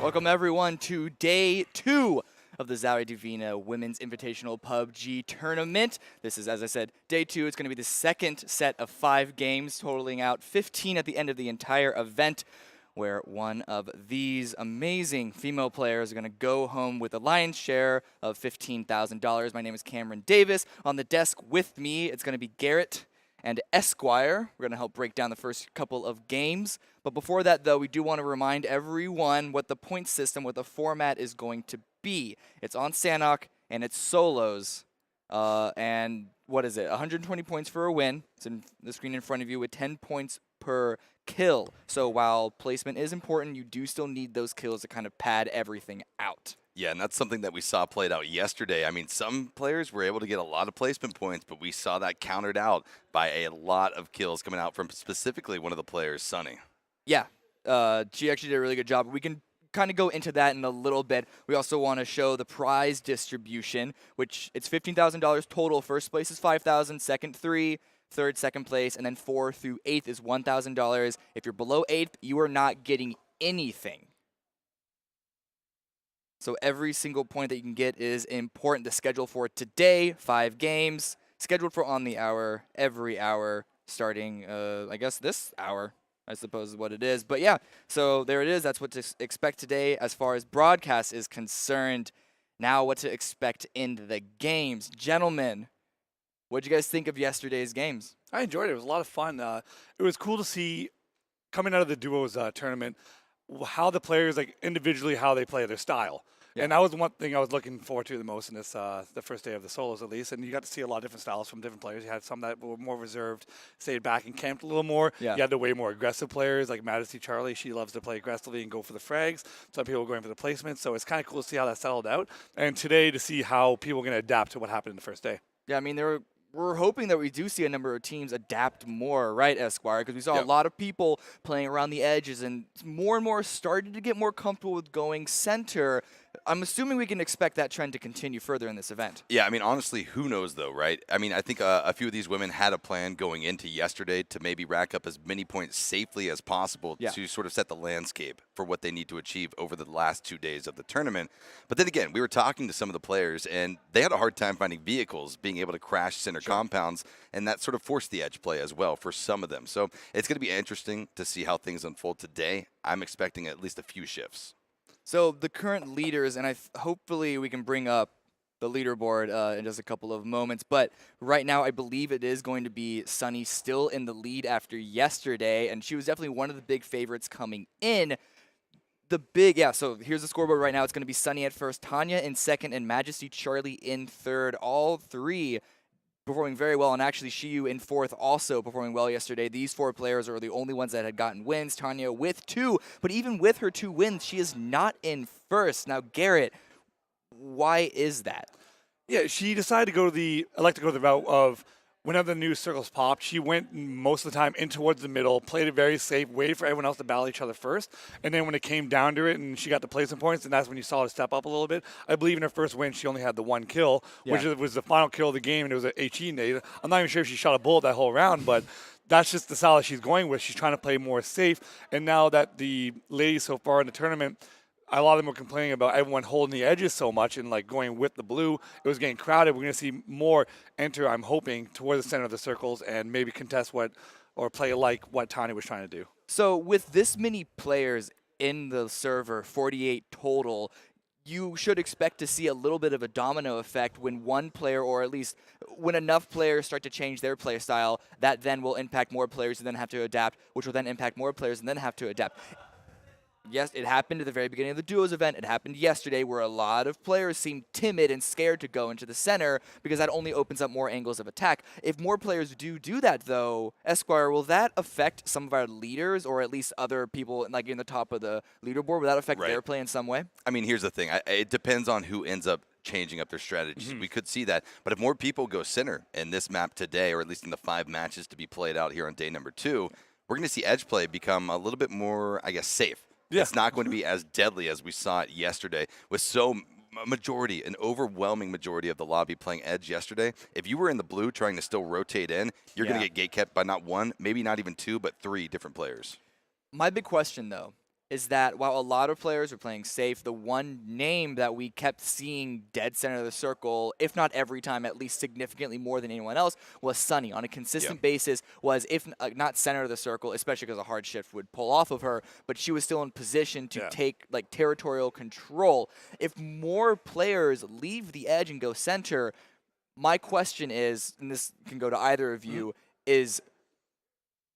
Welcome everyone to day 2 of the ZOWIE Divina Women's Invitational PUBG Tournament. This is, as I said, day 2. It's going to be the second set of 5 games, totaling out 15 at the end of the entire event, where one of these amazing female players are going to go home with a lion's share of $15,000. My name is Cameron Davis. On the desk with me, it's going to be Garrett and Esquire. We're going to help break down the first couple of games. But before that, though, we do want to remind everyone what the point system, what the format is going to be. It's on Sanhok, and it's solos. And what is it? 120 points for a win. It's in the screen in front of you with 10 points per kill. So while placement is important, you do still need those kills to kind of pad everything out. Yeah, and that's something that we saw played out yesterday. I mean, some players were able to get a lot of placement points, but we saw that countered out by a lot of kills coming out from specifically one of the players, Sunny. Yeah, she actually did a really good job. We can kind of go into that in a little bit. We also want to show the prize distribution, which it's $15,000 total. First place is $5,000, second $3,000, third second place, and then 4th through 8th is $1,000. If you're below 8th, you are not getting anything. So every single point that you can get is important. The schedule for today, 5 games, scheduled for on the hour, every hour, starting, I guess this hour, I suppose is what it is. But yeah, so there it is. That's what to expect today as far as broadcast is concerned. Now what to expect in the games. Gentlemen, what did you guys think of yesterday's games? I enjoyed it. It was a lot of fun. It was cool to see, coming out of the duos tournament, how the players, like individually, how they play their style. Yeah. And that was one thing I was looking forward to the most in this, the first day of the solos at least. And you got to see a lot of different styles from different players. You had some that were more reserved, stayed back and camped a little more. Yeah. You had the way more aggressive players like Majesty Charlie. She loves to play aggressively and go for the frags. Some people are going for the placement. So it's kind of cool to see how that settled out. And today to see how people are going to adapt to what happened in the first day. Yeah, I mean, we're hoping that we do see a number of teams adapt more, right, Esquire? Because we saw a lot of people playing around the edges and more started to get more comfortable with going center. I'm assuming we can expect that trend to continue further in this event. Yeah, I mean, honestly, who knows, though, right? I mean, I think a few of these women had a plan going into yesterday to maybe rack up as many points safely as possible to sort of set the landscape for what they need to achieve over the last 2 days of the tournament. But then again, we were talking to some of the players, and they had a hard time finding vehicles, being able to crash center compounds, and that sort of forced the edge play as well for some of them. So it's going to be interesting to see how things unfold today. I'm expecting at least a few shifts. So the current leaders, and hopefully we can bring up the leaderboard in just a couple of moments, but right now I believe it is going to be Sunny still in the lead after yesterday, and she was definitely one of the big favorites coming in. So here's the scoreboard right now. It's going to be Sunny at first, Tanya in second, and Majesty Charlie in third. All 3 performing very well, and actually Shiyu in 4th also performing well yesterday. These 4 players are the only ones that had gotten wins. Tanya with 2, but even with her 2 wins, she is not in first. Now, Garrett, why is that? Yeah, she decided to go to the route of whenever the new circles popped, she went most of the time in towards the middle, played it very safe, waited for everyone else to battle each other first, and then when it came down to it and she got the placement points, and that's when you saw her step up a little bit. I believe in her first win, she only had the 1 kill, which was the final kill of the game, and it was a HE nade. I'm not even sure if she shot a bullet that whole round, but that's just the style that she's going with. She's trying to play more safe, and now that the ladies so far in the tournament, a lot of them were complaining about everyone holding the edges so much and like going with the blue. It was getting crowded. We're going to see more enter, I'm hoping, toward the center of the circles and maybe contest or play like what Tanya was trying to do. So with this many players in the server, 48 total, you should expect to see a little bit of a domino effect when one player, or at least when enough players start to change their play style, that then will impact more players who then have to adapt, which will then impact more players and then have to adapt. Yes, it happened at the very beginning of the duos event. It happened yesterday where a lot of players seemed timid and scared to go into the center because that only opens up more angles of attack. If more players do that, though, Esquire, will that affect some of our leaders or at least other people like in the top of the leaderboard? Will that affect their play in some way? I mean, here's the thing. It depends on who ends up changing up their strategies. We could see that. But if more people go center in this map today, or at least in the 5 matches to be played out here on day number 2, we're going to see edge play become a little bit more, I guess, safe. Yeah. It's not going to be as deadly as we saw it yesterday with an overwhelming majority of the lobby playing edge yesterday. If you were in the blue trying to still rotate in, you're going to get gate kept by not 1, maybe not even 2, but 3 different players. My big question, though, is that while a lot of players were playing safe, the one name that we kept seeing dead center of the circle, if not every time, at least significantly more than anyone else, was Sunny. On a consistent basis, was if not center of the circle, especially because a hard shift would pull off of her, but she was still in position to take like territorial control. If more players leave the edge and go center, my question is, and this can go to either of you, is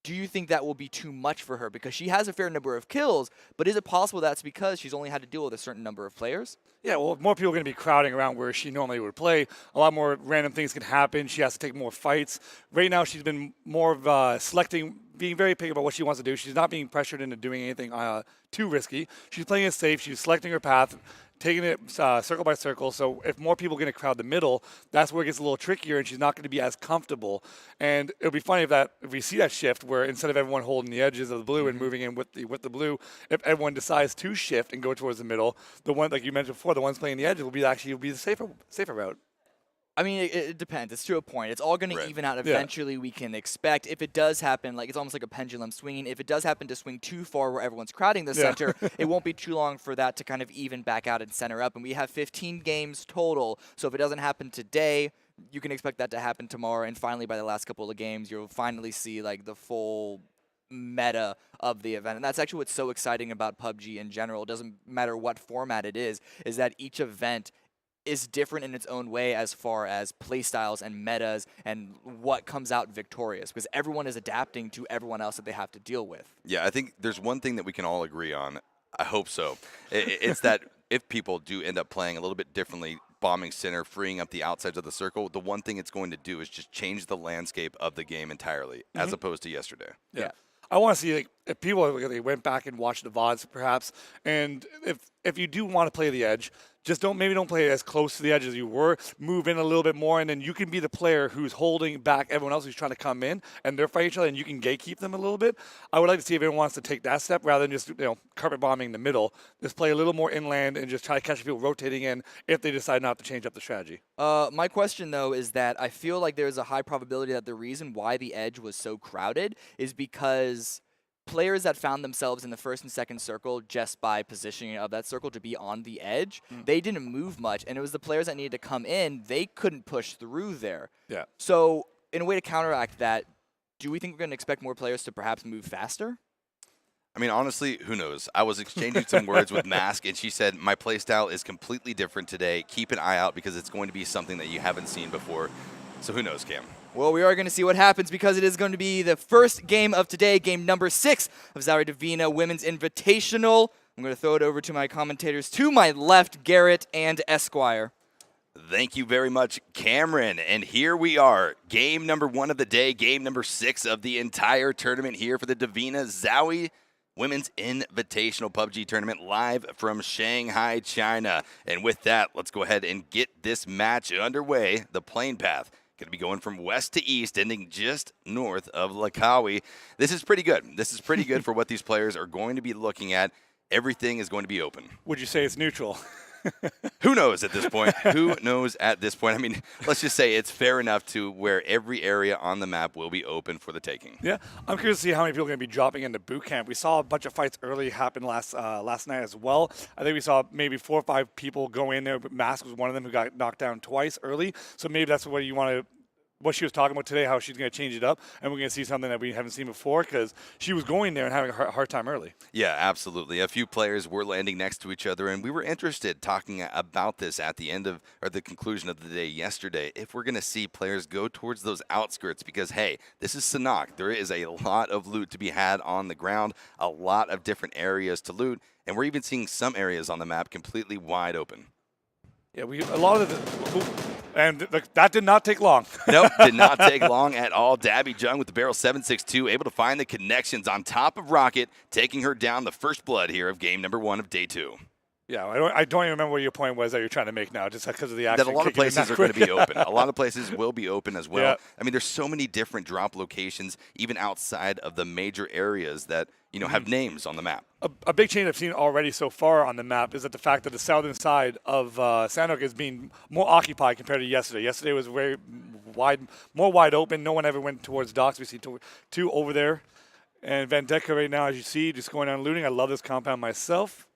do you think that will be too much for her? Because she has a fair number of kills, but is it possible that's because she's only had to deal with a certain number of players? Yeah, well, more people are going to be crowding around where she normally would play. A lot more random things can happen. She has to take more fights. Right now, she's been more of selecting, being very picky about what she wants to do. She's not being pressured into doing anything too risky. She's playing it safe. She's selecting her path, taking it circle by circle. So if more people are going to crowd the middle, that's where it gets a little trickier, and she's not going to be as comfortable. And it'll be funny if we see that shift where instead of everyone holding the edges of the blue and moving in with the blue, if everyone decides to shift and go towards the middle, the one like you mentioned before, the ones playing the edges will be the safer route. I mean, it depends. It's to a point. It's all going to even out eventually, we can expect. If it does happen, like it's almost like a pendulum swinging. If it does happen to swing too far where everyone's crowding the center, it won't be too long for that to kind of even back out and center up. And we have 15 games total. So if it doesn't happen today, you can expect that to happen tomorrow. And finally, by the last couple of games, you'll finally see like the full meta of the event. And that's actually what's so exciting about PUBG in general. It doesn't matter what format it is that each event is different in its own way as far as playstyles and metas and what comes out victorious, because everyone is adapting to everyone else that they have to deal with. Yeah, I think there's one thing that we can all agree on. I hope so. It's that if people do end up playing a little bit differently, bombing center, freeing up the outsides of the circle, the one thing it's going to do is just change the landscape of the game entirely, as opposed to yesterday. Yeah. I want to see like if people they went back and watched the VODs perhaps, and if you do want to play the edge, just don't play as close to the edge as you were. Move in a little bit more, and then you can be the player who's holding back everyone else who's trying to come in, and they're fighting each other, and you can gatekeep them a little bit. I would like to see if anyone wants to take that step rather than just carpet bombing in the middle. Just play a little more inland and just try to catch people rotating in if they decide not to change up the strategy. My question though is that I feel like there's a high probability that the reason why the edge was so crowded is because players that found themselves in the first and second circle just by positioning of that circle to be on the edge, they didn't move much, and it was the players that needed to come in, they couldn't push through there. Yeah. So in a way to counteract that, do we think we're going to expect more players to perhaps move faster? I mean, honestly, who knows? I was exchanging some words with Mask, and she said, my playstyle is completely different today. Keep an eye out because it's going to be something that you haven't seen before. So who knows, Cam? Well, we are going to see what happens because it is going to be the first game of today, game number 6 of ZOWIE DIVINA Women's Invitational. I'm going to throw it over to my commentators to my left, Garrett and Esquire. Thank you very much, Cameron. And here we are, game number 1 of the day, game number 6 of the entire tournament here for the Divina ZOWIE Women's Invitational PUBG Tournament live from Shanghai, China. And with that, let's go ahead and get this match underway. The plane path going to be going from west to east, ending just north of Lakawi. This is pretty good. This is pretty good for what these players are going to be looking at. Everything is going to be open. Would you say it's neutral? Who knows at this point? Who knows at this point? I mean, let's just say it's fair enough to where every area on the map will be open for the taking. Yeah, I'm curious to see how many people are going to be dropping into boot camp. We saw a bunch of fights early happen last night as well. I think we saw maybe 4 or 5 people go in there, but Mask was one of them who got knocked down twice early. So maybe that's what you want to. What she was talking about today, how she's going to change it up, and we're going to see something that we haven't seen before because she was going there and having a hard time early. Yeah, absolutely. A few players were landing next to each other, and we were interested talking about this at the end of, or the conclusion of the day yesterday, if we're going to see players go towards those outskirts because, hey, this is Sanhok. There is a lot of loot to be had on the ground, a lot of different areas to loot, and we're even seeing some areas on the map completely wide open. Yeah, a lot of the. And that did not take long. Nope, did not take long at all. Dabby Jung with the barrel 7.62, able to find the connections on top of Rocket, taking her down the first blood here of game number 1 of day 2. Yeah, I don't even remember what your point was that you're trying to make now, just because of the action. That a lot of places are going to be open. A lot of places will be open as well. Yeah. I mean, there's so many different drop locations, even outside of the major areas that, have names on the map. A big change I've seen already so far on the map is that the fact that the southern side of Sanhok is being more occupied compared to yesterday. Yesterday was very wide, more wide open. No one ever went towards docks. We see 2 over there. And Vendetta right now, as you see, just going down and looting. I love this compound myself.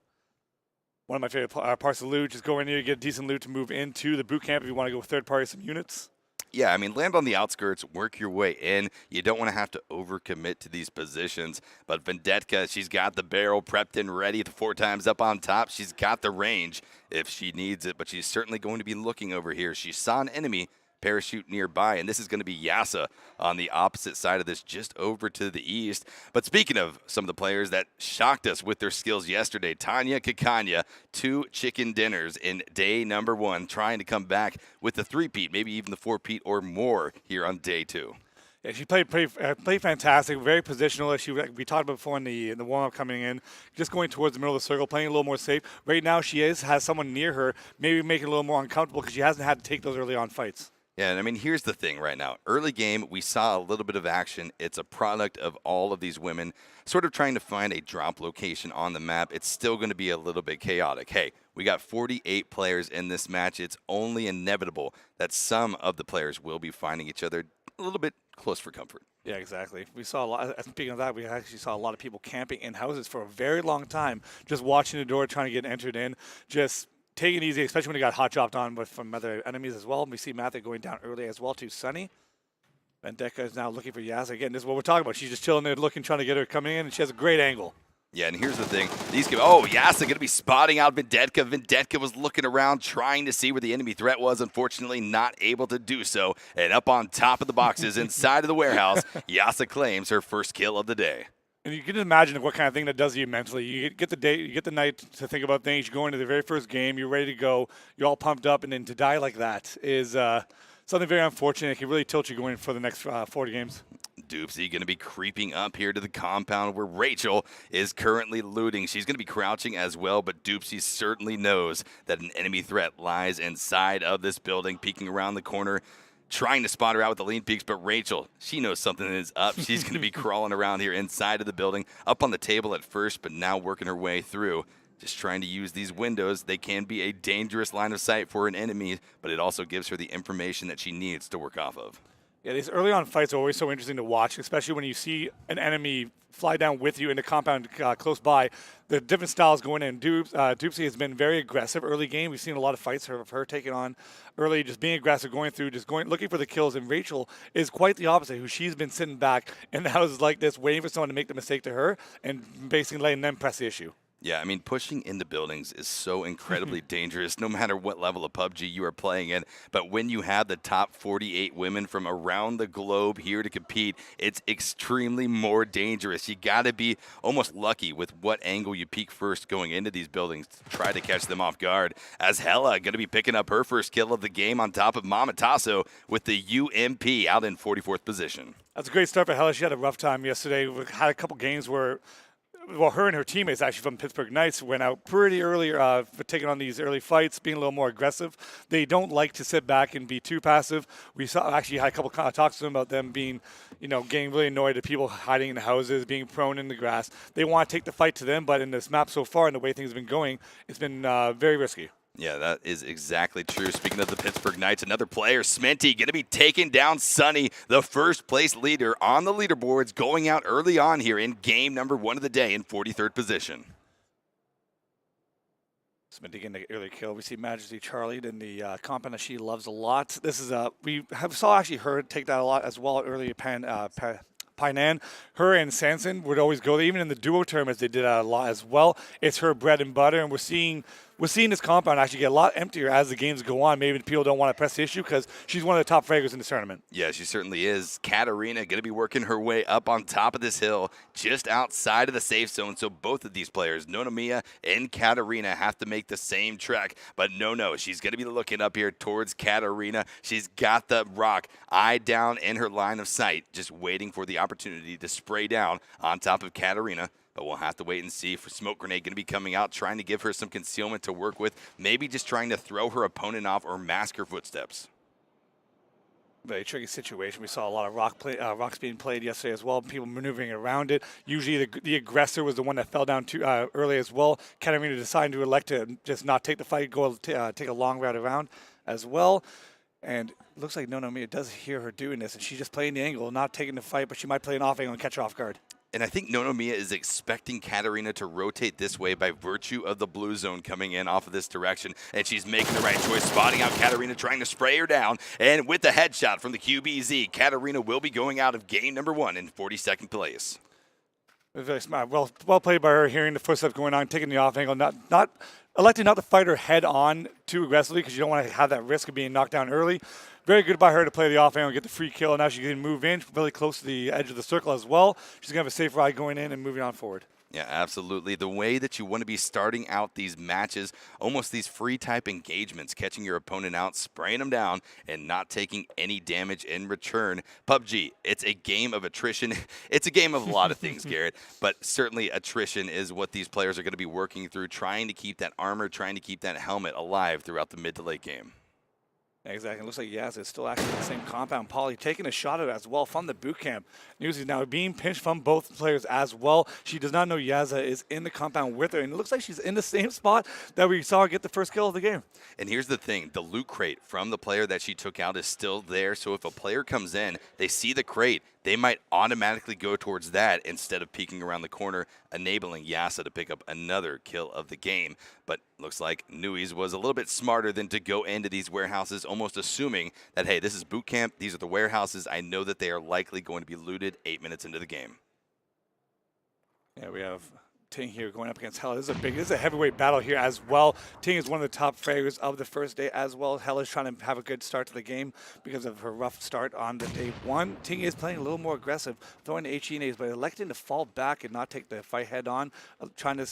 One of my favorite parts of loot, just go in here, get decent loot to move into the boot camp if you want to go third party some units. Yeah, I mean, land on the outskirts, work your way in. You don't want to have to overcommit to these positions. But Vendetta, she's got the barrel prepped and ready 4 times up on top. She's got the range if she needs it, but she's certainly going to be looking over here. She saw an enemy parachute nearby, and this is going to be Yasa on the opposite side of this, just over to the east. But speaking of some of the players that shocked us with their skills yesterday, Tanya Kakanya, 2 chicken dinners in day number 1, trying to come back with the 3-peat, maybe even the 4-peat or more here on day 2. Yeah, she played fantastic, very positional. We talked about before in the warm-up coming in, just going towards the middle of the circle, playing a little more safe. Right now she has someone near her, maybe making it a little more uncomfortable because she hasn't had to take those early on fights. Yeah, and I mean, here's the thing right now. Early game, we saw a little bit of action. It's a product of all of these women sort of trying to find a drop location on the map. It's still going to be a little bit chaotic. Hey, we got 48 players in this match. It's only inevitable that some of the players will be finding each other a little bit close for comfort. Yeah, exactly. We saw a lot. Speaking of that, we actually saw a lot of people camping in houses for a very long time, just watching the door, trying to get entered in, just take it easy, especially when he got hot dropped on from other enemies as well. We see Matthew going down early as well to Sunny. Vendetta is now looking for Yasa. Again, this is what we're talking about. She's just chilling there looking, trying to get her coming in, and she has a great angle. Yeah, and here's the thing. Yasa going to be spotting out Vendetta. Vendetta was looking around, trying to see where the enemy threat was. Unfortunately, not able to do so. And up on top of the boxes, inside of the warehouse, Yasa claims her first kill of the day. And you can imagine what kind of thing that does to you mentally. You get the day, you get the night to think about things. You go into the very first game, you're ready to go, you're all pumped up, and then to die like that is something very unfortunate. It can really tilt you going for the next 40 games. Doopsy going to be creeping up here to the compound where Rachel is currently looting. She's going to be crouching as well, but Doopsy certainly knows that an enemy threat lies inside of this building, peeking around the corner, trying to spot her out with the lean peaks. But Rachel, she knows something is up. She's going to be crawling around here inside of the building, up on the table at first, but now working her way through. Just trying to use these windows. They can be a dangerous line of sight for an enemy, but it also gives her the information that she needs to work off of. Yeah, these early on fights are always so interesting to watch, especially when you see an enemy fly down with you in the compound close by. The different styles going in. Doopsy has been very aggressive early game. We've seen a lot of fights of her taking on early, just being aggressive, going through, looking for the kills. And Rachel is quite the opposite, who she's been sitting back in the houses like this, waiting for someone to make the mistake to her and basically letting them press the issue. Yeah, I mean, pushing into buildings is so incredibly dangerous, no matter what level of PUBG you are playing in. But when you have the top 48 women from around the globe here to compete, it's extremely more dangerous. You got to be almost lucky with what angle you peek first going into these buildings to try to catch them off guard. As Hella going to be picking up her first kill of the game on top of Mama Tasso with the UMP out in 44th position. That's a great start for Hella. She had a rough time yesterday. We had a couple games where her and her teammates actually from Pittsburgh Knights went out pretty early for taking on these early fights, being a little more aggressive. They don't like to sit back and be too passive. We actually had a couple of talks to them about them being, getting really annoyed at people hiding in the houses, being prone in the grass. They want to take the fight to them, but in this map so far and the way things have been going, it's been very risky. Yeah, that is exactly true. Speaking of the Pittsburgh Knights, another player, Sminty, going to be taking down Sunny, the first place leader on the leaderboards, going out early on here in game number 1 of the day in 43rd position. Sminty getting the early kill. We see Majesty Charlie in the compound that she loves a lot. This is saw actually her take that a lot as well early. Painan, her and Sanson would always go there, even in the duo tournaments they did that a lot as well. It's her bread and butter, and we're seeing this compound actually get a lot emptier as the games go on. Maybe people don't want to press the issue because she's one of the top fraggers in this tournament. Yeah, she certainly is. Katarina going to be working her way up on top of this hill, just outside of the safe zone. So both of these players, Nonomiya and Katarina, have to make the same trek. But no, she's going to be looking up here towards Katarina. She's got the rock eye down in her line of sight, just waiting for the opportunity to spray down on top of Katarina. But we'll have to wait and see for Smoke Grenade going to be coming out, trying to give her some concealment to work with, maybe just trying to throw her opponent off or mask her footsteps. Very tricky situation. We saw a lot of rocks being played yesterday as well, people maneuvering around it. Usually the aggressor was the one that fell down too early as well. Katarina decided to elect to just not take the fight, take a long route around as well. And it looks like Nonomiya does hear her doing this, and she's just playing the angle, not taking the fight, but she might play an off angle and catch her off guard. And I think Nonomiya is expecting Katarina to rotate this way by virtue of the blue zone coming in off of this direction. And she's making the right choice, spotting out Katarina, trying to spray her down. And with the headshot from the QBZ, Katarina will be going out of game number 1 in 42nd place. Very smart. Well played by her, hearing the footsteps going on, taking the off angle, not electing not to fight her head on too aggressively because you don't want to have that risk of being knocked down early. Very good by her to play the off angle and get the free kill. And now she can move in really close to the edge of the circle as well. She's going to have a safe ride going in and moving on forward. Yeah, absolutely. The way that you want to be starting out these matches, almost these free type engagements, catching your opponent out, spraying them down, and not taking any damage in return. PUBG, it's a game of attrition. It's a game of a lot of things, Garrett, but certainly attrition is what these players are going to be working through, trying to keep that armor, trying to keep that helmet alive throughout the mid to late game. Exactly. It looks like Yaz is still actually in the same compound. Polly taking a shot at it as well from the boot camp. News is now being pinched from both players as well. She does not know Yaza is in the compound with her, and it looks like she's in the same spot that we saw her get the first kill of the game. And here's the thing. The loot crate from the player that she took out is still there, so if a player comes in, they see the crate, they might automatically go towards that instead of peeking around the corner, enabling Yasa to pick up another kill of the game. But looks like Nui's was a little bit smarter than to go into these warehouses, almost assuming that, hey, this is boot camp, these are the warehouses, I know that they are likely going to be looted 8 minutes into the game. Yeah, we have Ting here going up against Hella. This is a heavyweight battle here as well. Ting is one of the top fraggers of the first day as well. Hella's trying to have a good start to the game because of her rough start on the day 1. Ting is playing a little more aggressive, throwing the HENAs, but electing to fall back and not take the fight head on, trying to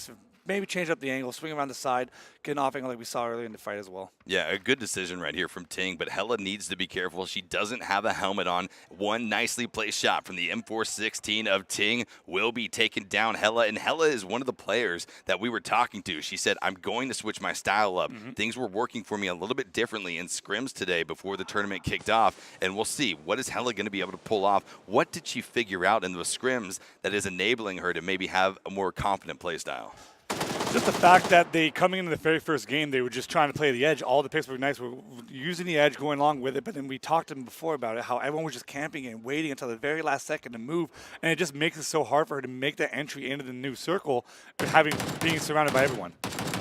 maybe change up the angle, swing around the side, get an off angle like we saw earlier in the fight as well. Yeah, a good decision right here from Ting, but Hella needs to be careful. She doesn't have a helmet on. One nicely placed shot from the M416 of Ting will be taken down Hella, and Hella is one of the players that we were talking to. She said, I'm going to switch my style up. Things were working for me a little bit differently in scrims today before the tournament kicked off, and we'll see. What is Hella going to be able to pull off? What did she figure out in the scrims that is enabling her to maybe have a more confident play style? Just the fact that they, coming into the very first game, they were just trying to play the edge. All the Pittsburgh Knights were using the edge, going along with it, but then we talked to them before about it, how everyone was just camping and waiting until the very last second to move, and it just makes it so hard for her to make that entry into the new circle, being surrounded by everyone.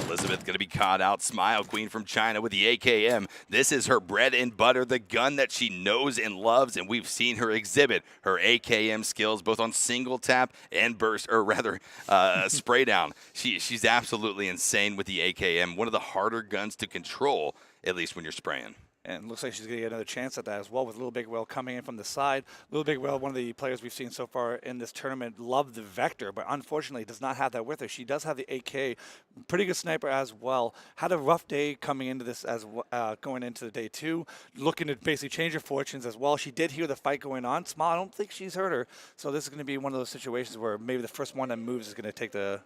Elizabeth going to be caught out. Smile Queen from China with the AKM. This is her bread and butter, the gun that she knows and loves, and we've seen her exhibit her AKM skills both on single tap and burst, or rather spray down. She's absolutely insane with the AKM. One of the harder guns to control, at least when you're spraying. And it looks like she's going to get another chance at that as well with Little Big Whale coming in from the side. Little Big Whale, one of the players we've seen so far in this tournament, loved the Vector, but unfortunately does not have that with her. She does have the AK, pretty good sniper as well. Had a rough day coming into this as going into the day 2, looking to basically change her fortunes as well. She did hear the fight going on. Small, I don't think she's hurt her. So this is going to be one of those situations where maybe the first one that moves is going to take the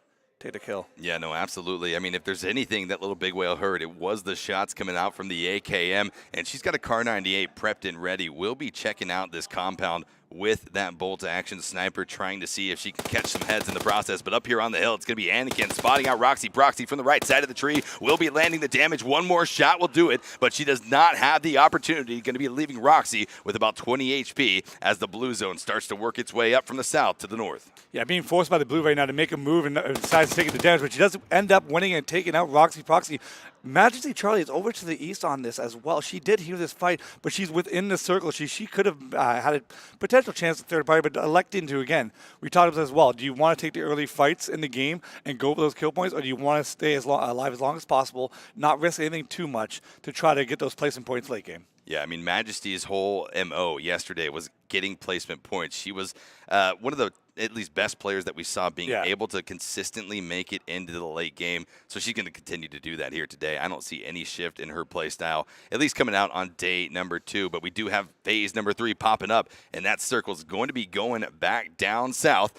kill. Yeah, no, absolutely. I mean, if there's anything that Little Big Whale heard, it was the shots coming out from the AKM, and she's got a Kar 98 prepped and ready. We'll be checking out this compound with that bolt-action sniper, trying to see if she can catch some heads in the process. But up here on the hill, it's going to be Anakin spotting out Roxy. Proxy from the right side of the tree will be landing the damage. One more shot will do it, but she does not have the opportunity. Going to be leaving Roxy with about 20 HP as the blue zone starts to work its way up from the south to the north. Yeah, being forced by the blue right now to make a move and decides to take the damage, but she does end up winning and taking out Roxy Proxy. Majesty Charlie is over to the east on this as well. She did hear this fight, but she's within the circle. She could have had a potential chance at third party, but electing to, again, we talked about this as well. Do you want to take the early fights in the game and go for those kill points, or do you want to stay alive as long as possible, not risk anything too much to try to get those placement points late game? Yeah, I mean, Majesty's whole MO yesterday was getting placement points. She was one of the at least best players that we saw being able to consistently make it into the late game. So she's going to continue to do that here today. I don't see any shift in her play style, at least coming out on day number 2. But we do have phase number 3 popping up, and that circle's going to be going back down south.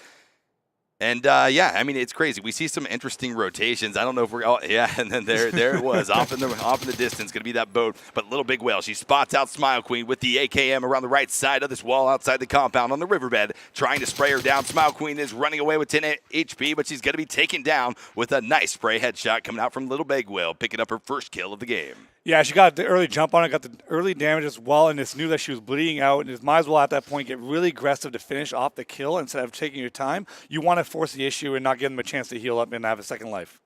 And, yeah, I mean, it's crazy. We see some interesting rotations. I don't know if we're – and then there it was, off in the distance, going to be that boat. But Little Big Whale, she spots out Smile Queen with the AKM around the right side of this wall outside the compound on the riverbed, trying to spray her down. Smile Queen is running away with 10 HP, but she's going to be taken down with a nice spray headshot coming out from Little Big Whale, picking up her first kill of the game. Yeah, she got the early jump on it, got the early damage as well, and just knew that she was bleeding out, and just might as well at that point get really aggressive to finish off the kill instead of taking your time. You want to force the issue and not give them a chance to heal up and have a second life.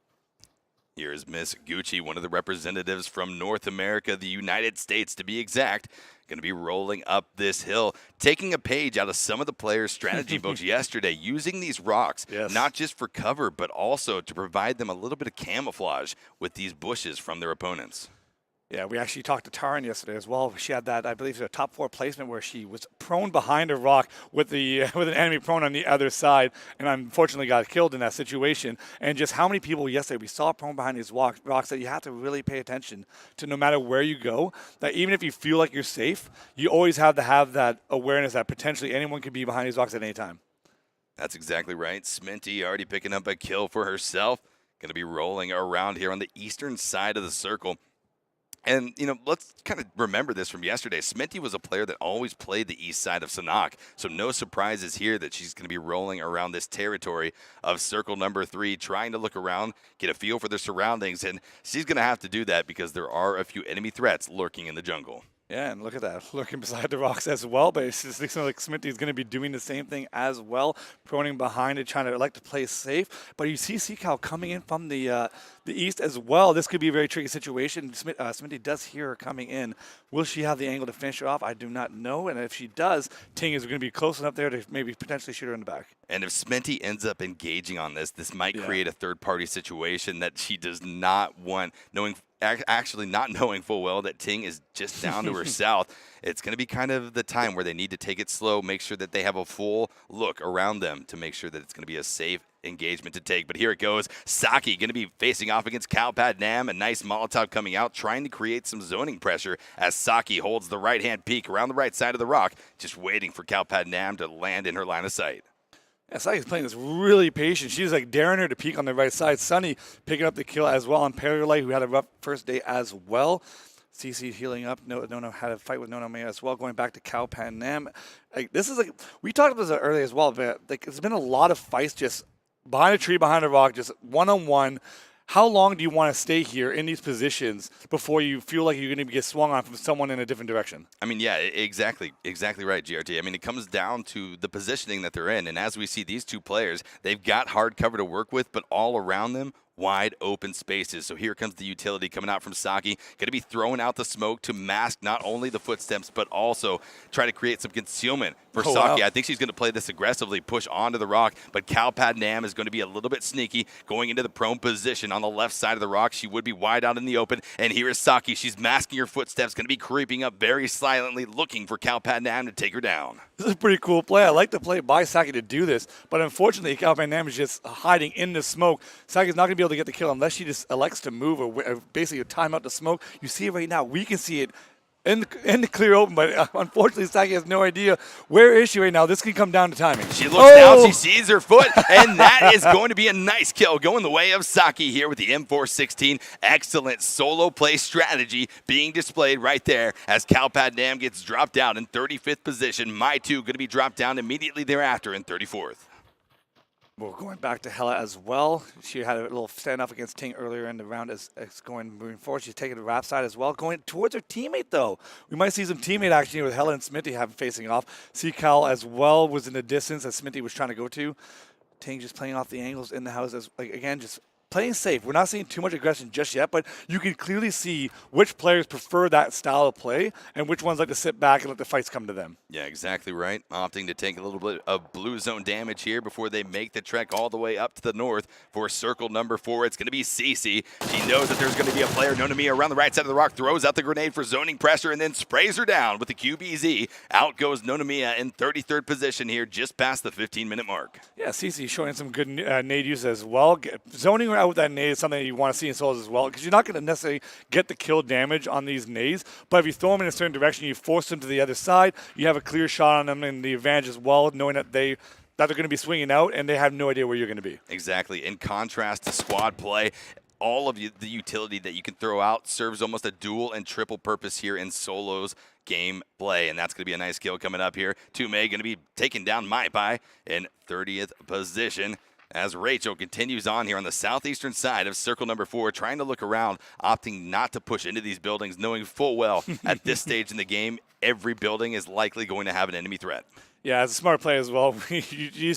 Here's Miss Gucci, one of the representatives from North America, the United States to be exact, going to be rolling up this hill, taking a page out of some of the players' strategy books yesterday, using these rocks, not just for cover, but also to provide them a little bit of camouflage with these bushes from their opponents. Yeah, we actually talked to Taran yesterday as well. She had that, I believe, a top 4 placement where she was prone behind a rock with the with an enemy prone on the other side, and unfortunately got killed in that situation. And just how many people yesterday we saw prone behind these rocks that you have to really pay attention to, no matter where you go. That even if you feel like you're safe, you always have to have that awareness that potentially anyone could be behind these rocks at any time. That's exactly right. Sminty already picking up a kill for herself. Going to be rolling around here on the eastern side of the circle. And, you know, let's kind of remember this from yesterday. Sminty was a player that always played the east side of Sanhok, so no surprises here that she's going to be rolling around this territory of circle number 3, trying to look around, get a feel for their surroundings, and she's going to have to do that because there are a few enemy threats lurking in the jungle. Yeah, and look at that, lurking beside the rocks as well, but it's just looks like Smitty's going to be doing the same thing as well, proning behind it, trying to like to play safe. But you see Seacal coming in from the east as well. This could be a very tricky situation. Smitty does hear her coming in. Will she have the angle to finish her off? I do not know, and if she does, Ting is going to be close enough there to maybe potentially shoot her in the back. And if Sminty ends up engaging on this might create a third-party situation that she does not want, actually not knowing full well that Ting is just down to her south. It's going to be kind of the time where they need to take it slow, make sure that they have a full look around them to make sure that it's going to be a safe engagement to take. But here it goes. Saki going to be facing off against Kalpad Nam. A nice Molotov coming out, trying to create some zoning pressure as Saki holds the right-hand peak around the right side of the rock, just waiting for Kalpad Nam to land in her line of sight. Yeah, Saki's playing this really patient. She's like daring her to peek on the right side. Sunny picking up the kill as well on Paralite, who had a rough first day as well. CC healing up. No had a fight with No May as well. Going back to Kalpad Nam. Like, this is like, we talked about this earlier as well, but like, there's been a lot of fights just behind a tree, behind a rock, just one-on-one. How long do you want to stay here in these positions before you feel like you're going to get swung on from someone in a different direction? I mean, yeah, exactly right, GRT. I mean, it comes down to the positioning that they're in, and as we see these two players, they've got hard cover to work with, but all around them, wide open spaces. So here comes the utility coming out from Saki. Going to be throwing out the smoke to mask not only the footsteps, but also try to create some concealment for Saki. Wow. I think she's going to play this aggressively, push onto the rock, but Kalpad Nam is going to be a little bit sneaky, going into the prone position on the left side of the rock. She would be wide out in the open, and here is Saki. She's masking her footsteps, going to be creeping up very silently, looking for Kalpad Nam to take her down. This is a pretty cool play. I like to play by Saki to do this, but unfortunately, Kalpad Nam is just hiding in the smoke. Saki's not going to be able to get the kill unless she just elects to move or basically time out the smoke. You see it right now. We can see it in the clear open, but unfortunately, Saki has no idea where is she right now. This can come down to timing. She looks down, she sees her foot, and that is going to be a nice kill going the way of Saki here with the M416. Excellent solo play strategy being displayed right there as Kalpad Nam gets dropped down in 35th position. My2 going to be dropped down immediately thereafter in 34th. We're going back to Hella as well. She had a little standoff against Ting earlier in the round as moving forward. She's taking the rap side as well, going towards her teammate though. We might see some teammate action here with Hella and Smitty facing off. Seacal as well was in the distance as Smitty was trying to go to. Ting just playing off the angles in the house as, like, again, just playing safe. We're not seeing too much aggression just yet, but you can clearly see which players prefer that style of play and which ones like to sit back and let the fights come to them. Yeah, exactly right. Opting to take a little bit of blue zone damage here before they make the trek all the way up to the north for circle number 4. It's going to be Cece. She knows that there's going to be a player, Nonamiya, around the right side of the rock, throws out the grenade for zoning pressure, and then sprays her down with the QBZ. Out goes Nonamiya in 33rd position here, just past the 15-minute mark. Yeah, Cece showing some good nade use as well. Zoning her out with that nade is something that you want to see in solos as well, because you're not going to necessarily get the kill damage on these nades, but if you throw them in a certain direction, you force them to the other side, you have a clear shot on them and the advantage as well, knowing that they're going to be swinging out and they have no idea where you're going to be. Exactly. In contrast to squad play, all of the utility that you can throw out serves almost a dual and triple purpose here in solos game play, and that's going to be a nice kill coming up here. Tume going to be taking down Maipai in 30th position As Rachel continues on here on the southeastern side of circle number 4, trying to look around, opting not to push into these buildings, knowing full well at this stage in the game, every building is likely going to have an enemy threat. Yeah, as a smart play as well, you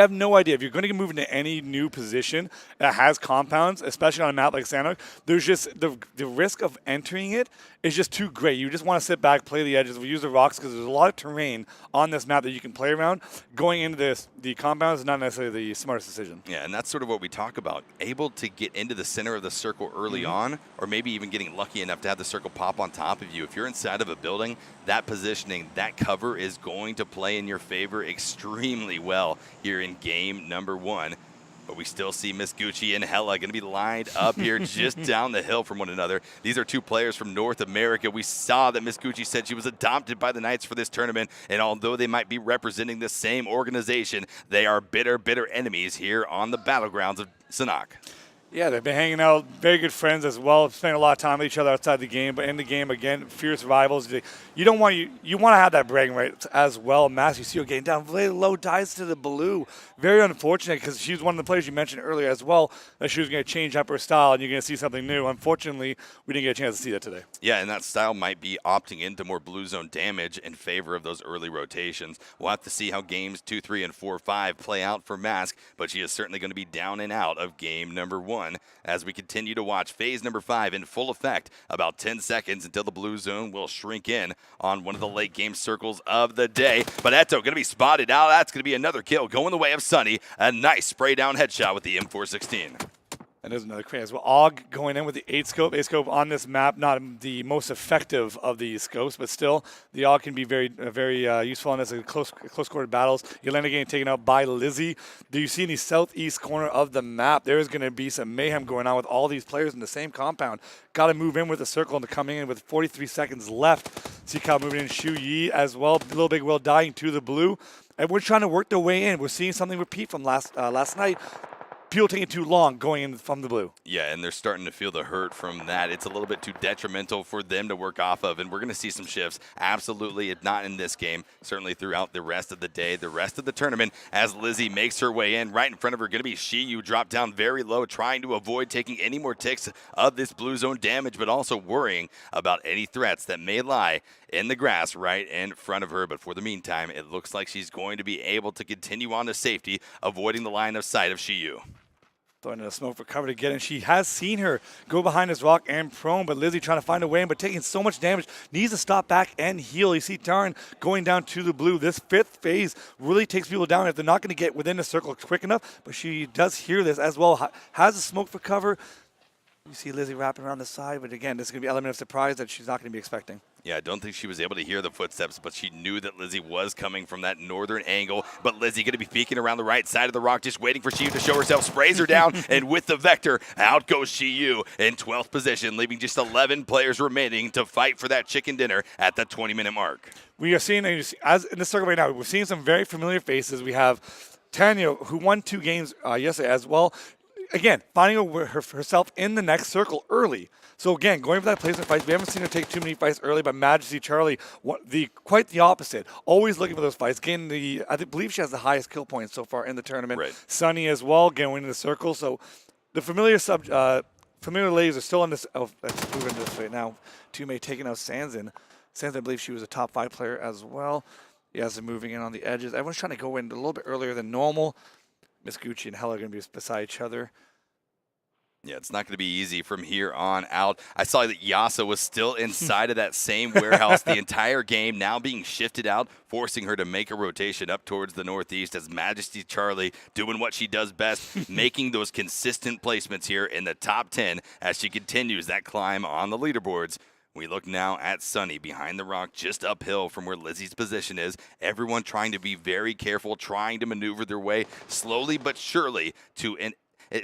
have no idea. If you're going to move into any new position that has compounds, especially on a map like Sandhook, there's just the risk of entering it is just too great. You just want to sit back, play the edges. We use the rocks because there's a lot of terrain on this map that you can play around. Going into the compounds is not necessarily the smartest decision. Yeah, and that's sort of what we talk about. Able to get into the center of the circle early on, or maybe even getting lucky enough to have the circle pop on top of you. If you're inside of a building, that positioning, that cover is going to play in your favor extremely well here in game number 1. But we still see Miss Gucci and Hella going to be lined up here just down the hill from one another. These are 2 players from North America. We saw that Miss Gucci said she was adopted by the Knights for this tournament, and although they might be representing the same organization, they are bitter, bitter enemies here on the battlegrounds of Sanhok. Yeah, they've been hanging out, very good friends as well, spending a lot of time with each other outside the game, but in the game, again, fierce rivals. You don't want you want to have that bragging right as well. Mass, you see her getting down very low, dies to the blue. Very unfortunate because she was one of the players you mentioned earlier as well, that she was going to change up her style and you're going to see something new. Unfortunately, we didn't get a chance to see that today. Yeah, and that style might be opting into more blue zone damage in favor of those early rotations. We'll have to see how games 2, 3, and 4, 5 play out for Mask, but she is certainly going to be down and out of game number 1. As we continue to watch phase number 5 in full effect, about 10 seconds until the blue zone will shrink in on one of the late game circles of the day. But Eto going to be spotted out. That's going to be another kill going the way of Sunny. A nice spray down headshot with the M416. And there's another crane as well. Og going in with the 8-scope. 8-scope on this map, not the most effective of these scopes, but still, the Og can be very useful in this close-quarter battles. Yelena getting taken out by Lizzie. Do you see in the southeast corner of the map, there's going to be some mayhem going on with all these players in the same compound. Got to move in with the circle and coming in with 43 seconds left. See Kyle moving in. Shu Yi as well. Little Big Will dying to the blue. And we're trying to work their way in. We're seeing something repeat from last night. People taking too long going in from the blue. Yeah, and they're starting to feel the hurt from that. It's a little bit too detrimental for them to work off of, and we're going to see some shifts. Absolutely, if not in this game, certainly throughout the rest of the day, the rest of the tournament, as Lizzie makes her way in. Right in front of her going to be Shiyu, dropped down very low, trying to avoid taking any more ticks of this blue zone damage, but also worrying about any threats that may lie in the grass right in front of her. But for the meantime, it looks like she's going to be able to continue on to safety, avoiding the line of sight of Shiyu. Throwing in a smoke for cover to get in. She has seen her go behind this rock and prone, but Lizzie trying to find a way in, but taking so much damage, needs to stop back and heal. You see Taryn going down to the blue. This 5th phase really takes people down if they're not going to get within the circle quick enough, but she does hear this as well. Has a smoke for cover. You see Lizzie wrapping around the side, but again, this is going to be an element of surprise that she's not going to be expecting. Yeah, I don't think she was able to hear the footsteps, but she knew that Lizzie was coming from that northern angle. But Lizzie going to be peeking around the right side of the rock, just waiting for Shiyu to show herself, sprays her down, and with the Vector, out goes Shiyu in 12th position, leaving just 11 players remaining to fight for that chicken dinner at the 20-minute mark. We are seeing, as in the circle right now, we're seeing some very familiar faces. We have Tanya, who won 2 games yesterday as well. Again, finding herself in the next circle early. So again, going for that placement fights. We haven't seen her take too many fights early, but Majesty Charlie, quite the opposite. Always looking for those fights. Getting believe she has the highest kill points so far in the tournament. Right. Sunny as well, going into the circle. So the familiar ladies are still on this. Oh, let's move into this right now. Tume taking out Sanzin. Sanzin, I believe she was a top 5 player as well. Yes, they're moving in on the edges. Everyone's trying to go in a little bit earlier than normal. Miss Gucci and Hella are going to be beside each other. Yeah, it's not going to be easy from here on out. I saw that Yasa was still inside of that same warehouse the entire game, now being shifted out, forcing her to make a rotation up towards the northeast as Majesty Charlie doing what she does best, making those consistent placements here in the top 10 as she continues that climb on the leaderboards. We look now at Sunny behind the rock, just uphill from where Lizzie's position is. Everyone trying to be very careful, trying to maneuver their way slowly but surely to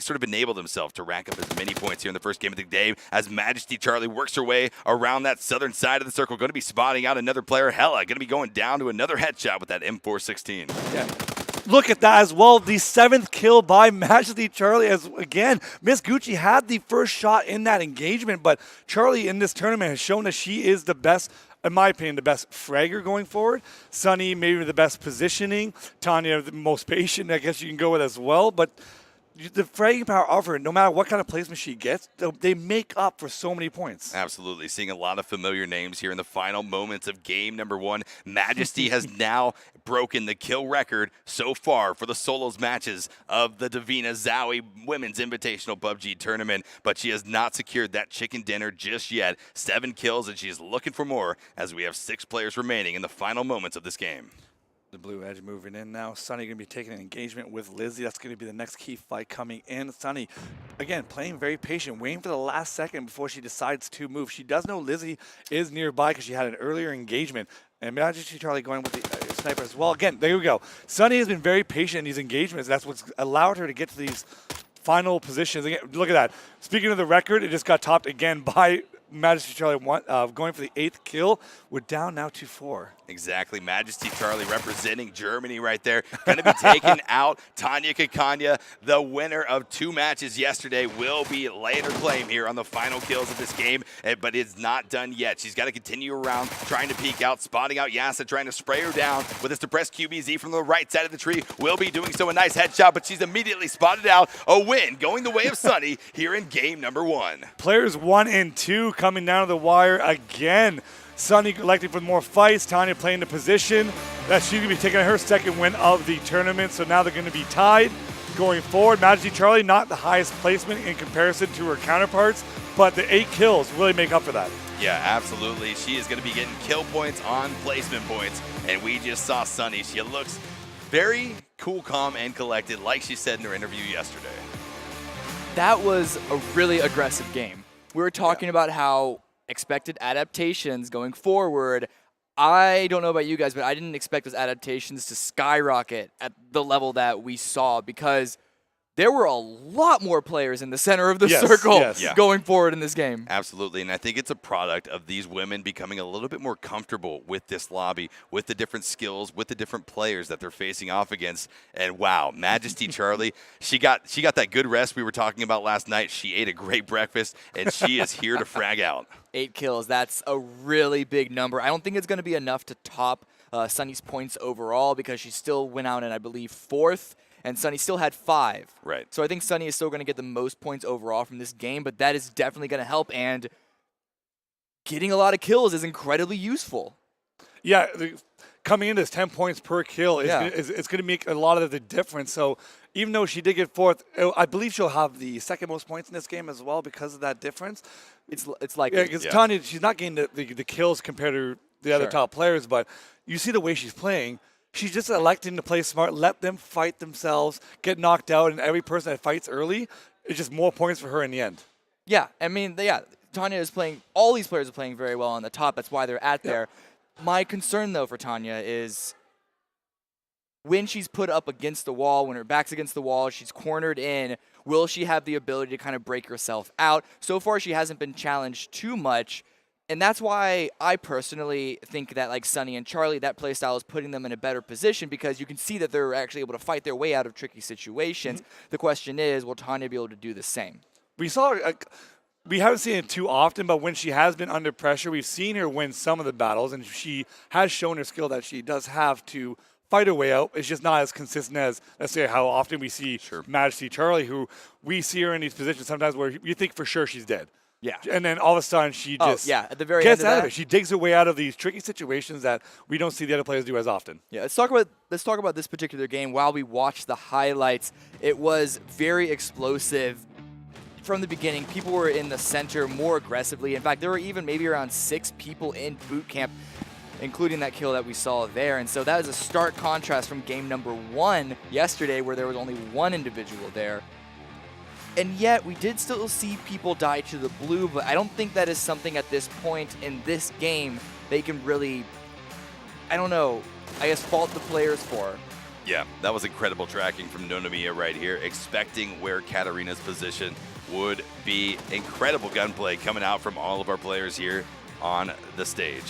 sort of enable themselves to rack up as many points here in the first game of the day as Majesty Charlie works her way around that southern side of the circle. Going to be spotting out another player. Hella going to be going down to another headshot with that M416. Yeah. Look at that as well. The 7th kill by Majesty Charlie. As again, Miss Gucci had the first shot in that engagement, but Charlie in this tournament has shown that she is the best, in my opinion, the best fragger going forward. Sunny, maybe the best positioning. Tanya, the most patient, I guess you can go with as well. But the fragging power of her, no matter what kind of placement she gets, they make up for so many points. Absolutely. Seeing a lot of familiar names here in the final moments of game number 1. Majesty has now broken the kill record so far for the solos matches of the Divina ZOWIE Women's Invitational PUBG Tournament, but she has not secured that chicken dinner just yet. 7 kills, and she is looking for more as we have 6 players remaining in the final moments of this game. The blue edge moving in now. Sunny going to be taking an engagement with Lizzie. That's going to be the next key fight coming in. Sunny, again, playing very patient, waiting for the last second before she decides to move. She does know Lizzie is nearby because she had an earlier engagement. And Majesty Charlie going with the sniper as well. Again, there we go. Sunny has been very patient in these engagements. That's what's allowed her to get to these final positions. Again, look at that. Speaking of the record, it just got topped again by Majesty Charlie going for the 8th kill. We're down now to 4. Exactly. Majesty Charlie representing Germany right there. Going to be taking out Tanya Kakanya. The winner of 2 matches yesterday will be laying her claim here on the final kills of this game, but it's not done yet. She's got to continue around, trying to peek out, spotting out Yasa, trying to spray her down with his depressed QBZ from the right side of the tree. Will be doing so. A nice headshot, but she's immediately spotted out. A win going the way of Sunny here in game number 1. Players 1 and 2 coming down to the wire again. Sunny electing for more fights. Tanya playing the position that she's going to be taking her 2nd win of the tournament. So now they're going to be tied going forward. Majesty Charlie, not the highest placement in comparison to her counterparts, but the 8 kills really make up for that. Yeah, absolutely. She is going to be getting kill points on placement points. And we just saw Sunny. She looks very cool, calm, and collected, like she said in her interview yesterday. That was a really aggressive game. We were talking about how expected adaptations going forward. I don't know about you guys, but I didn't expect those adaptations to skyrocket at the level that we saw, because there were a lot more players in the center of the circle going forward in this game. Absolutely, and I think it's a product of these women becoming a little bit more comfortable with this lobby, with the different skills, with the different players that they're facing off against. And wow, Majesty Charlie, she got that good rest we were talking about last night. She ate a great breakfast, and she is here to frag out. 8 kills, that's a really big number. I don't think it's going to be enough to top Sunny's points overall, because she still went out in, I believe, 4th. And Sunny still had 5. Right. So I think Sunny is still going to get the most points overall from this game, but that is definitely going to help. And getting a lot of kills is incredibly useful. Yeah, coming in as 10 points per kill is it's going to make a lot of the difference. So even though she did get 4th, I believe she'll have the 2nd most points in this game as well because of that difference. It's like because Tanya, she's not getting the kills compared to the other top players, but you see the way she's playing. She's just electing to play smart, let them fight themselves, get knocked out, and every person that fights early is just more points for her in the end. Yeah, I mean, Tanya is playing, all these players are playing very well on the top. That's why they're at there. My concern, though, for Tanya is when she's put up against the wall, when her back's against the wall, she's cornered in, will she have the ability to kind of break herself out? So far, she hasn't been challenged too much. And that's why I personally think that, like Sunny and Charlie, that playstyle is putting them in a better position, because you can see that they're actually able to fight their way out of tricky situations. The question is, will Tanya be able to do the same? We haven't seen it too often, but when she has been under pressure, we've seen her win some of the battles, and she has shown her skill that she does have to fight her way out. It's just not as consistent as, let's say, how often we see Majesty Charlie, who we see her in these positions sometimes where you think for sure she's dead. Yeah. And then all of a sudden she just at the very gets end out of it. She digs her way out of these tricky situations that we don't see the other players do as often. Yeah, let's talk about this particular game while we watch the highlights. It was very explosive from the beginning. People were in the center more aggressively. In fact, there were even maybe around 6 people in boot camp, including that kill that we saw there. And so that is a stark contrast from game number 1 yesterday, where there was only 1 individual there. And yet, we did still see people die to the blue, but I don't think that is something at this point in this game they can really, I don't know, I guess fault the players for. Yeah, that was incredible tracking from Nonomiya right here, expecting where Katarina's position would be. Incredible gunplay coming out from all of our players here on the stage.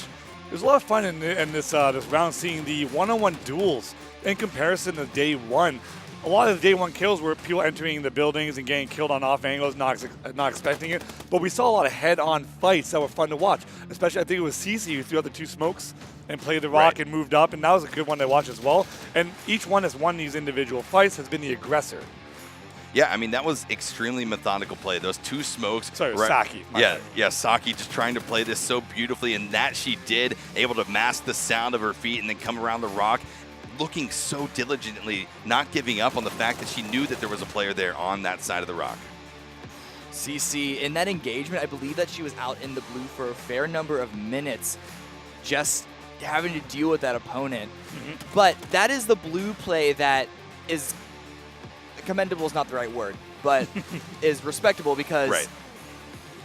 There's a lot of fun in this round seeing the one-on-one duels in comparison to day one. A lot of the day one kills were people entering the buildings and getting killed on off angles, not expecting it. But we saw a lot of head-on fights that were fun to watch. Especially, I think it was Cece who threw out the 2 smokes and played the rock and moved up, and that was a good one to watch as well. And each one that's won these individual fights has been the aggressor. Yeah, I mean, that was extremely methodical play. Those 2 smokes. Sorry, Saki. Yeah, Saki just trying to play this so beautifully, and that she did, able to mask the sound of her feet and then come around the rock, looking so diligently, not giving up on the fact that she knew that there was a player there on that side of the rock. CC, in that engagement, I believe that she was out in the blue for a fair number of minutes, just having to deal with that opponent. But that is the blue play that is commendable is not the right word, but is respectable because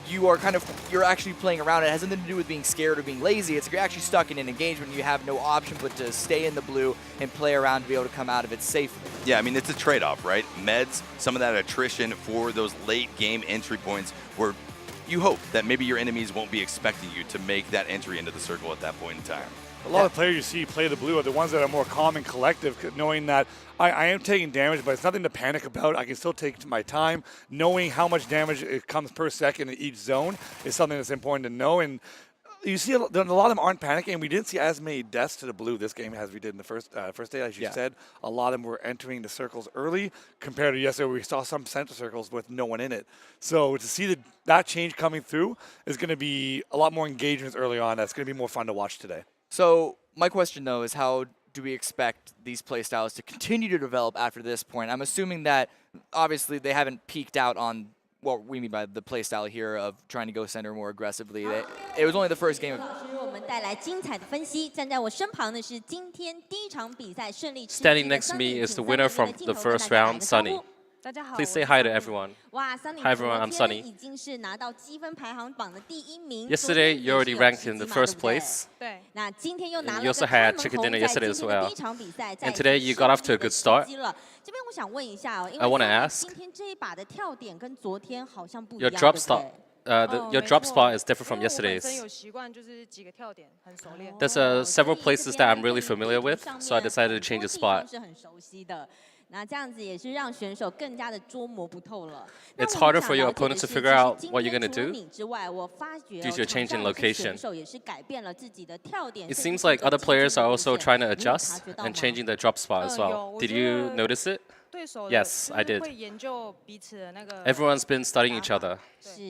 you're actually playing around. It has nothing to do with being scared or being lazy. It's you're actually stuck in an engagement. You have no option but to stay in the blue and play around to be able to come out of it safely. Yeah, I mean, it's a trade-off, right? Meds, some of that attrition for those late game entry points where you hope that maybe your enemies won't be expecting you to make that entry into the circle at that point in time. A lot of players you see play the blue are the ones that are more calm and collective, knowing that I am taking damage, but it's nothing to panic about. I can still take my time. Knowing how much damage it comes per second in each zone is something that's important to know. And you see a lot of them aren't panicking. We didn't see as many deaths to the blue this game as we did in the first day, as you said. A lot of them were entering the circles early compared to yesterday where we saw some center circles with no one in it. So to see that change coming through is going to be a lot more engagements early on. That's going to be more fun to watch today. So my question, though, is how do we expect these playstyles to continue to develop after this point? I'm assuming that, obviously, they haven't peaked out on what we mean by the playstyle here of trying to go center more aggressively. It was only the first game. Standing next to me is the winner from the first round, Sunny. Please say hi to everyone. Hi everyone, I'm Sunny. Yesterday, you already ranked in the first place. And you also had chicken dinner yesterday as well. And today, you got off to a good start. I want to ask, your drop spot is different from yesterday's. There's several places that I'm really familiar with, so I decided to change the spot. It's harder for your opponent to figure out what you're going to do due to a change in location. It seems like other players are also trying to adjust and changing their drop spot as well. Did you notice it? Yes, I did. Everyone's been studying each other. So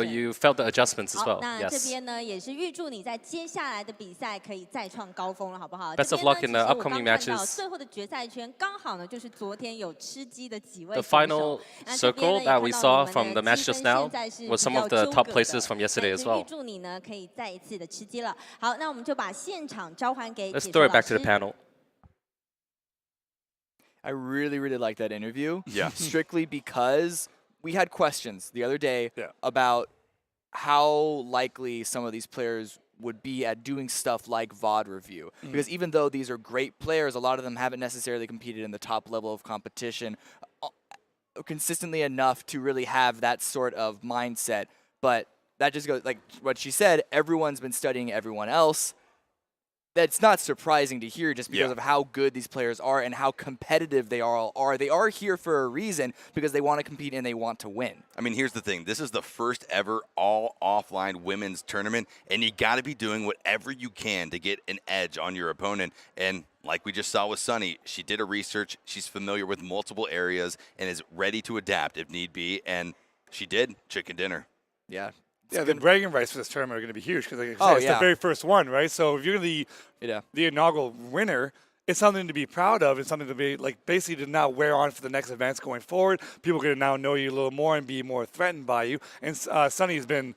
you felt the adjustments as well. Yes. Best of luck in the upcoming matches. The final circle that we saw from the match just now was some of the top places from yesterday as well. Let's throw it back to the panel. I really, really like that interview. Yeah. Strictly because we had questions the other day about how likely some of these players would be at doing stuff like VOD review. Because even though these are great players, a lot of them haven't necessarily competed in the top level of competition consistently enough to really have that sort of mindset. But that just goes, like what she said, everyone's been studying everyone else. That's not surprising to hear just because of how good these players are and how competitive they all are. They are here for a reason because they want to compete and they want to win. I mean, here's the thing. This is the first ever all-offline women's tournament, and you got to be doing whatever you can to get an edge on your opponent. And like we just saw with Sunny, she did her research. She's familiar with multiple areas and is ready to adapt if need be. And she did chicken dinner. Yeah. Yeah, the bragging rights for this tournament are going to be huge because it's the very first one, right? So if you're the inaugural winner, it's something to be proud of. It's something to be basically to now wear on for the next events going forward. People are going to now know you a little more and be more threatened by you. And Sunny's been,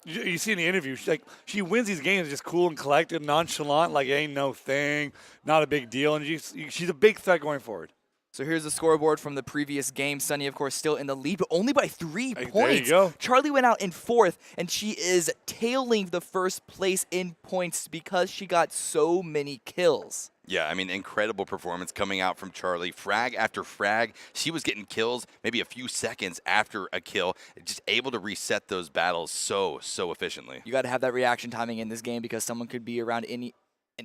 you see in the interview, she wins these games just cool and collected, nonchalant, like it ain't no thing, not a big deal. And she's a big threat going forward. So here's the scoreboard from the previous game. Sunny, of course, still in the lead, but only by 3 points. There you go. Charlie went out in 4th, and she is tailing the first place in points because she got so many kills. Yeah, I mean, incredible performance coming out from Charlie. Frag after frag. She was getting kills maybe a few seconds after a kill, just able to reset those battles so efficiently. You got to have that reaction timing in this game because someone could be around in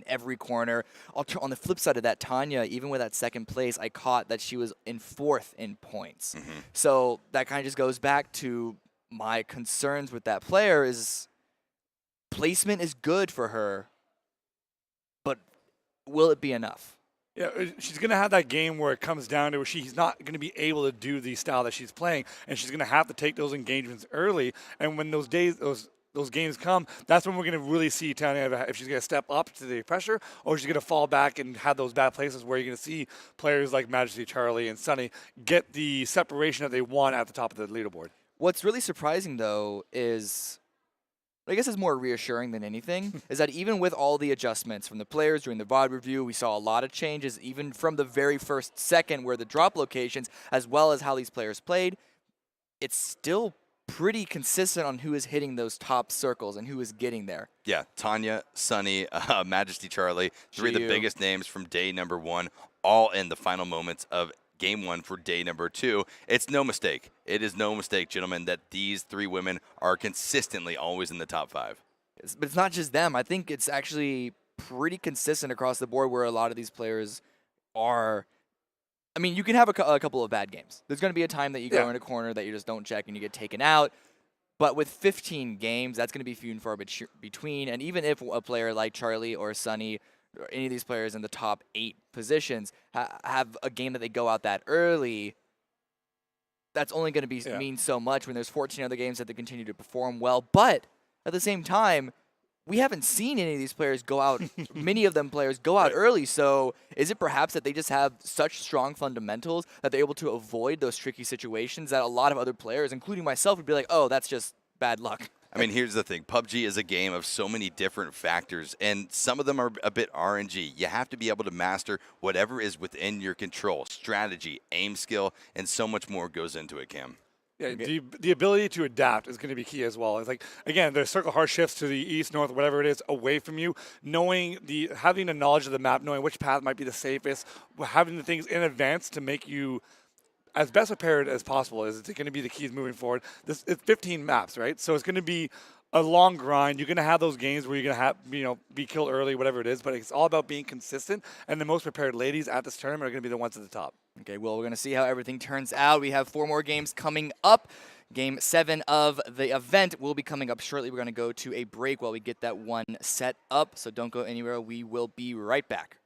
every corner. On the flip side of that, Tanya, even with that second place, I caught that she was in 4th in points. So that kind of just goes back to my concerns with that player is placement is good for her, but will it be enough? Yeah, she's going to have that game where it comes down to where she's not going to be able to do the style that she's playing, and she's going to have to take those engagements early. And when those games come, that's when we're going to really see Tanya if she's going to step up to the pressure or she's going to fall back and have those bad places where you're going to see players like Majesty, Charlie, and Sunny get the separation that they want at the top of the leaderboard. What's really surprising, though, is I guess is more reassuring than anything, is that even with all the adjustments from the players during the VOD review, we saw a lot of changes even from the very first second where the drop locations, as well as how these players played, it's still pretty consistent on who is hitting those top circles and who is getting there. Yeah, Tanya, Sunny, Majesty Charlie, 3 of the biggest names from day number 1, all in the final moments of Game 1 for day number 2. It's no mistake. It is no mistake, gentlemen, that these 3 women are consistently always in the top 5. But it's not just them. I think it's actually pretty consistent across the board where a lot of these players are. I mean, you can have a couple of bad games. There's going to be a time that you go in a corner that you just don't check and you get taken out. But with 15 games, that's going to be few and far between. And even if a player like Charlie or Sunny or any of these players in the top 8 positions have a game that they go out that early, that's only going to mean so much when there's 14 other games that they continue to perform well. But at the same time, we haven't seen any of these players go out, many of them players go out early. So is it perhaps that they just have such strong fundamentals that they're able to avoid those tricky situations that a lot of other players, including myself, would be like, oh, that's just bad luck? I mean, here's the thing. PUBG is a game of so many different factors, and some of them are a bit RNG. You have to be able to master whatever is within your control, strategy, aim skill, and so much more goes into it, Cam. Yeah, the ability to adapt is going to be key as well. It's like, again, the circle hard shifts to the east, north, whatever it is, away from you. Having the knowledge of the map, knowing which path might be the safest, having the things in advance to make you as best prepared as possible is going to be the keys moving forward. It's 15 maps, right? So it's going to be a long grind. You're going to have those games where you're going to be killed early, whatever it is, but it's all about being consistent, and the most prepared ladies at this tournament are going to be the ones at the top. Okay, well, we're going to see how everything turns out. We have 4 more games coming up. Game 7 of the event will be coming up shortly. We're going to go to a break while we get that one set up, so don't go anywhere. We will be right back.